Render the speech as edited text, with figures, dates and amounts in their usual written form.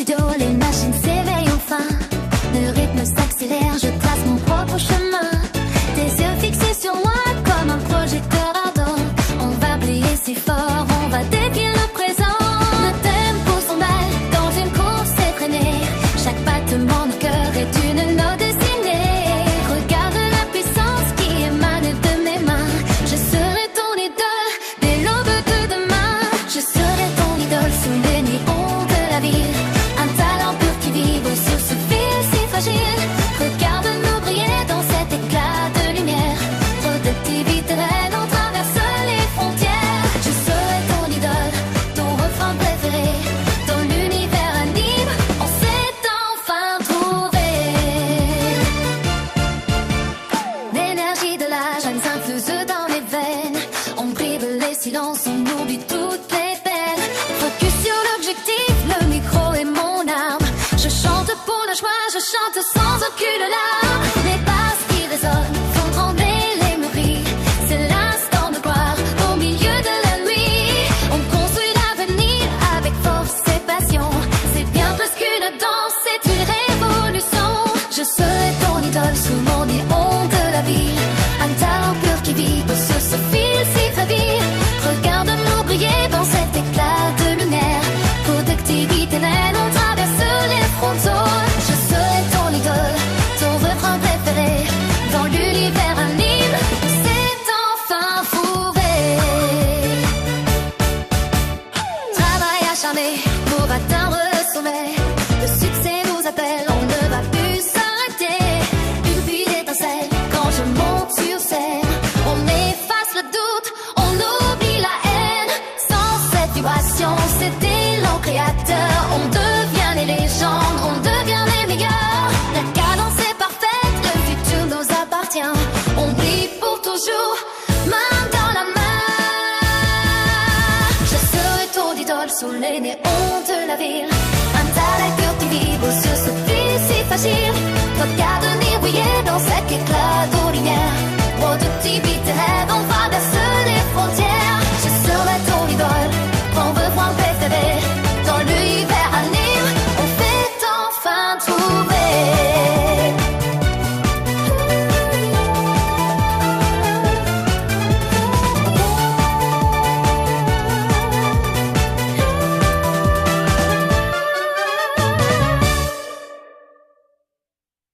studio, les machines s'éveillent enfin. Le rythme s'accélère, je trace mon propre chemin. Tes yeux fixés sur moi comme un projecteur ardent. On va briller si fort, on va défier le présent. Le tempo s'emballe dans une course effrénée. Chaque battement de cœur est une note dessinée. Regarde la puissance qui émane de mes mains. Je serai ton idole dès l'aube de demain. Je serai ton idole sous les néons de la ville. Un talent pur qui vibre sur ce fil si fragile. Regarde-nous briller dans cet éclat de lumière. Productivité reine, on traverse les frontières. Je serai ton idole, ton refrain préféré. Dans l'univers anime, on s'est enfin trouvé. L'énergie de la jeune s'infuse dans mes veines. On brive les silences, on oublie toutes les peines. Focus sur l'objectif, le micro est mon arme. Je chante pour la joie, je chante sans aucune larme. Les basses qui résonnent font trembler les mûries. C'est l'instant de gloire au milieu de la nuit. On construit l'avenir avec force et passion. C'est bien plus qu'une danse, c'est une révolution. Je serai ton idole sous mon néon de la ville. Un talent pur qui vibre sur ce fil si fragile. Regarde-nous briller dans cet éclat de lumière. Productivité naine, on traverse les frontières. Je serai ton idole, ton refrain préféré. Dans l'univers anime, c'est enfin trouvé. Travail acharné pour atteindre le sommet. Le succès nous appelle, on ne va plus s'arrêter. Une pluie d'étincelles quand je monte sur scène. On efface le doute, on oublie la haine. Sans cette vibration, c'est l'élan créateur. On devient les légendes, on devient les meilleurs. La cadence est parfaite, le futur nous appartient. On brille pour toujours, main dans la main. Je serai ton idole sous les néons de la ville.